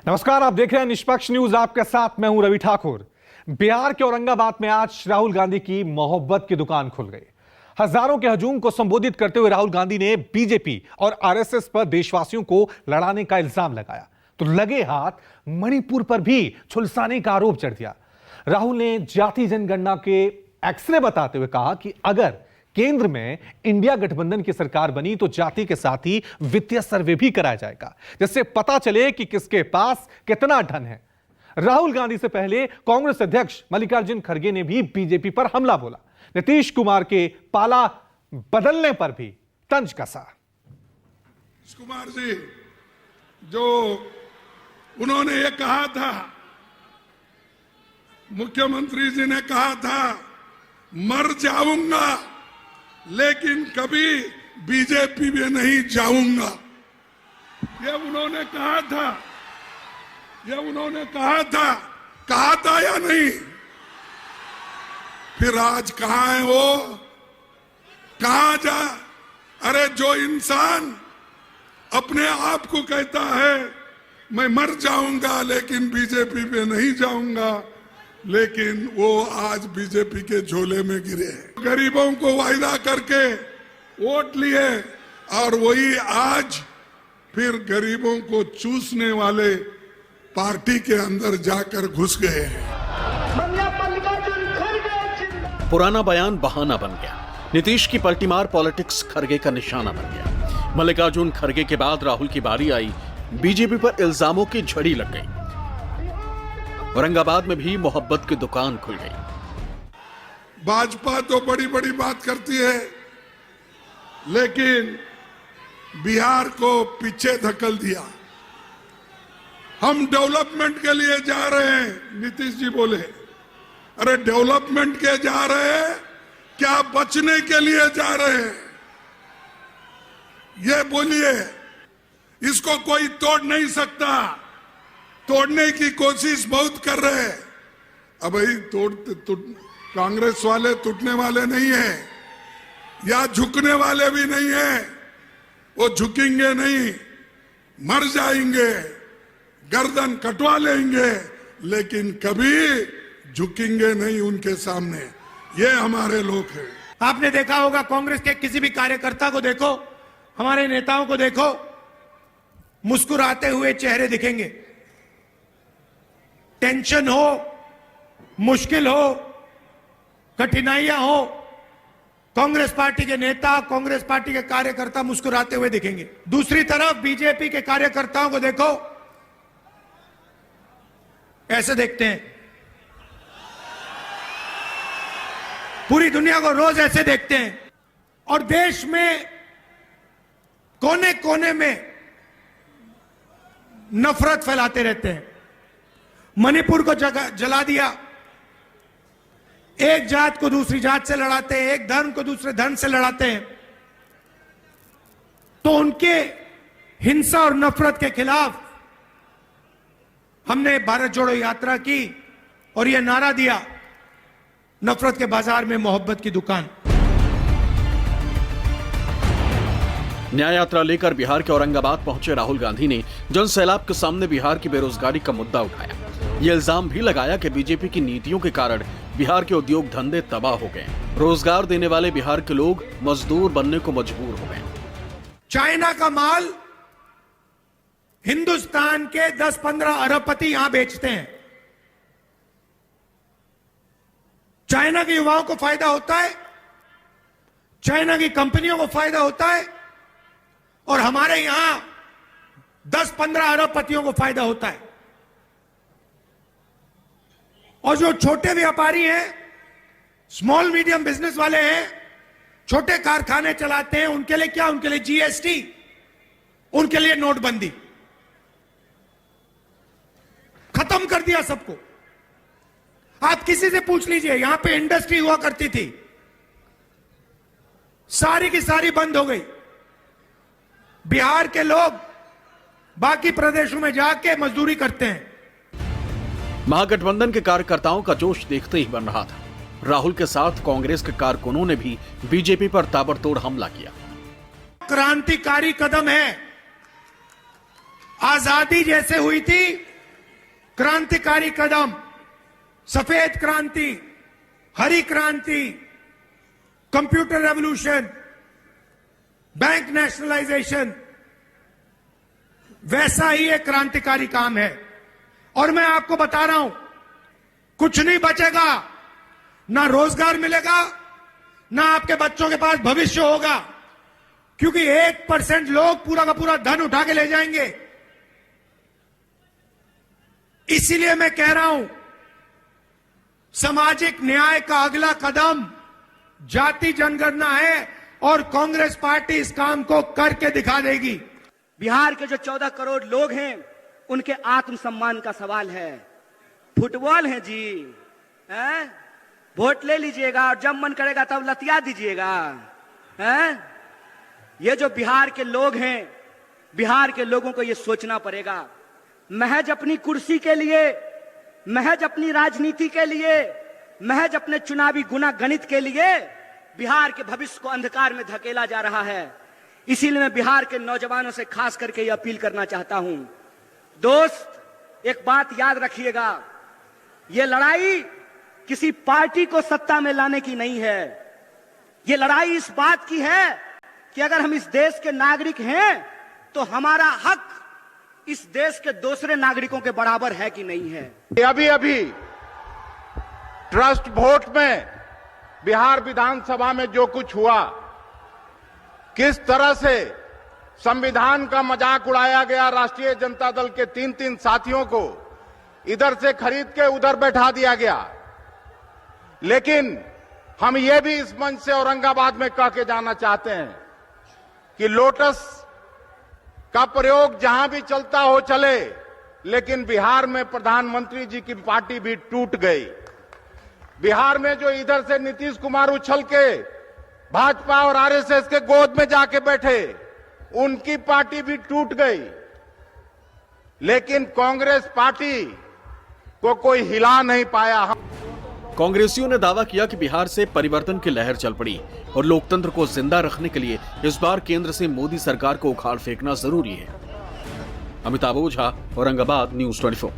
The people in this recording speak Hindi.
नमस्कार, आप देख रहे हैं निष्पक्ष न्यूज। आपके साथ मैं हूं रवि ठाकुर। बिहार के औरंगाबाद में आज राहुल गांधी की मोहब्बत की दुकान खुल गई। हजारों के हजूम को संबोधित करते हुए राहुल गांधी ने बीजेपी और आरएसएस पर देशवासियों को लड़ाने का इल्जाम लगाया, तो लगे हाथ मणिपुर पर भी झुलसाने का आरोप जड़ दिया। राहुल ने जाति जनगणना के एक्सरे बताते हुए कहा कि अगर केंद्र में इंडिया गठबंधन की सरकार बनी तो जाति के साथ ही वित्तीय सर्वे भी कराया जाएगा, जिससे पता चले कि किसके पास कितना धन है। राहुल गांधी से पहले कांग्रेस अध्यक्ष मल्लिकार्जुन खड़गे ने भी बीजेपी पर हमला बोला। नीतीश कुमार के पाला बदलने पर भी तंज कसा। कुमार जी जो उन्होंने ये कहा था, मुख्यमंत्री जी ने कहा था मर जाऊंगा लेकिन कभी बीजेपी में नहीं जाऊंगा, ये उन्होंने कहा था। कहा था या नहीं? फिर आज कहां है वो? कहां जा? अरे जो इंसान अपने आप को कहता है मैं मर जाऊंगा लेकिन बीजेपी में नहीं जाऊंगा, लेकिन वो आज बीजेपी के झोले में गिरे। गरीबों को वायदा करके वोट लिए और वही आज फिर गरीबों को चूसने वाले पार्टी के अंदर जाकर घुस गए हैं। पुराना बयान बहाना बन गया। नीतीश की पलटीमार पॉलिटिक्स खड़गे का निशाना बन गया। मल्लिकार्जुन खड़गे के बाद राहुल की बारी आई। बीजेपी पर इल्जामों की झड़ी लग गई। औरंगाबाद में भी मोहब्बत की दुकान खुल गई। भाजपा तो बड़ी बड़ी बात करती है, लेकिन बिहार को पीछे धकेल दिया। हम डेवलपमेंट के लिए जा रहे हैं, नीतीश जी बोले। अरे डेवलपमेंट के जा रहे हैं क्या बचने के लिए जा रहे हैं? ये बोलिए। इसको कोई तोड़ नहीं सकता। तोड़ने की कोशिश बहुत कर रहे हैं। अब भाई कांग्रेस वाले टूटने वाले नहीं है या झुकने वाले भी नहीं है। वो झुकेंगे नहीं, मर जाएंगे, गर्दन कटवा लेंगे, लेकिन कभी झुकेंगे नहीं उनके सामने। ये हमारे लोग हैं। आपने देखा होगा कांग्रेस के किसी भी कार्यकर्ता को देखो, हमारे नेताओं को देखो, मुस्कुराते हुए चेहरे दिखेंगे। टेंशन हो, मुश्किल हो, कठिनाइयां हो, कांग्रेस पार्टी के नेता, कांग्रेस पार्टी के कार्यकर्ता मुस्कुराते हुए दिखेंगे। दूसरी तरफ बीजेपी के कार्यकर्ताओं को देखो, ऐसे देखते हैं। पूरी दुनिया को रोज ऐसे देखते हैं। और देश में कोने कोने में नफरत फैलाते रहते हैं। मणिपुर को जला दिया, एक जात को दूसरी जात से लड़ाते हैं, एक धर्म को दूसरे धर्म से लड़ाते हैं। तो उनके हिंसा और नफरत के खिलाफ हमने भारत जोड़ो यात्रा की और यह नारा दिया, नफरत के बाजार में मोहब्बत की दुकान। न्याय यात्रा लेकर बिहार के औरंगाबाद पहुंचे राहुल गांधी ने जन सैलाब के सामने बिहार की बेरोजगारी का मुद्दा उठाया। ये इल्जाम भी लगाया कि बीजेपी की नीतियों के कारण बिहार के उद्योग धंधे तबाह हो गए। रोजगार देने वाले बिहार के लोग मजदूर बनने को मजबूर हो गए। चाइना का माल हिंदुस्तान के 10-15 अरबपति यहां बेचते हैं। चाइना के युवाओं को फायदा होता है, चाइना की कंपनियों को फायदा होता है, और हमारे यहां 10-15 अरबपतियों को फायदा होता है। और जो छोटे व्यापारी हैं, स्मॉल मीडियम बिजनेस वाले हैं, छोटे कारखाने चलाते हैं, उनके लिए क्या? उनके लिए जीएसटी, उनके लिए नोटबंदी। खत्म कर दिया सबको। आप किसी से पूछ लीजिए, यहां पे इंडस्ट्री हुआ करती थी, सारी की सारी बंद हो गई। बिहार के लोग बाकी प्रदेशों में जाके मजदूरी करते हैं। महागठबंधन के कार्यकर्ताओं का जोश देखते ही बन रहा था। राहुल के साथ कांग्रेस के कारकुनों ने भी बीजेपी पर ताबड़तोड़ हमला किया। क्रांतिकारी कदम है। आजादी जैसे हुई थी क्रांतिकारी कदम, सफेद क्रांति, हरी क्रांति, कंप्यूटर रेवोल्यूशन, बैंक नेशनलाइजेशन, वैसा ही एक क्रांतिकारी काम है। और मैं आपको बता रहा हूं, कुछ नहीं बचेगा, ना रोजगार मिलेगा, ना आपके बच्चों के पास भविष्य होगा, क्योंकि 1% लोग पूरा का पूरा धन उठा के ले जाएंगे। इसीलिए मैं कह रहा हूं, सामाजिक न्याय का अगला कदम जाति जनगणना है और कांग्रेस पार्टी इस काम को करके दिखा देगी। बिहार के जो 14 करोड़ लोग हैं, उनके आत्मसम्मान का सवाल है। फुटबॉल है जी, हैं? वोट ले लीजिएगा और जब मन करेगा तब लतिया दीजिएगा, हैं? ये जो बिहार के लोग हैं, बिहार के लोगों को ये सोचना पड़ेगा। महज अपनी कुर्सी के लिए, महज अपनी राजनीति के लिए, महज अपने चुनावी गुनागणित के लिए बिहार के भविष्य को अंधकार में धकेला जा रहा है। इसीलिए मैं बिहार के नौजवानों से खास करके ये अपील करना चाहता हूं, दोस्त, एक बात याद रखिएगा, ये लड़ाई किसी पार्टी को सत्ता में लाने की नहीं है। ये लड़ाई इस बात की है कि अगर हम इस देश के नागरिक हैं तो हमारा हक इस देश के दूसरे नागरिकों के बराबर है कि नहीं है। अभी अभी ट्रस्ट वोट में बिहार विधानसभा में जो कुछ हुआ, किस तरह से संविधान का मजाक उड़ाया गया, राष्ट्रीय जनता दल के 3 साथियों को इधर से खरीद के उधर बैठा दिया गया। लेकिन हम ये भी इस मंच से औरंगाबाद में कह के जाना चाहते हैं कि लोटस का प्रयोग जहां भी चलता हो चले, लेकिन बिहार में प्रधानमंत्री जी की पार्टी भी टूट गई। बिहार में जो इधर से नीतीश कुमार उछल के भाजपा और आरएसएस के गोद में जाके बैठे, उनकी पार्टी भी टूट गई। लेकिन कांग्रेस पार्टी को कोई हिला नहीं पाया। कांग्रेसियों ने दावा किया कि बिहार से परिवर्तन की लहर चल पड़ी और लोकतंत्र को जिंदा रखने के लिए इस बार केंद्र से मोदी सरकार को उखाड़ फेंकना जरूरी है। अमिताभ ओझा, औरंगाबाद, न्यूज़ 24।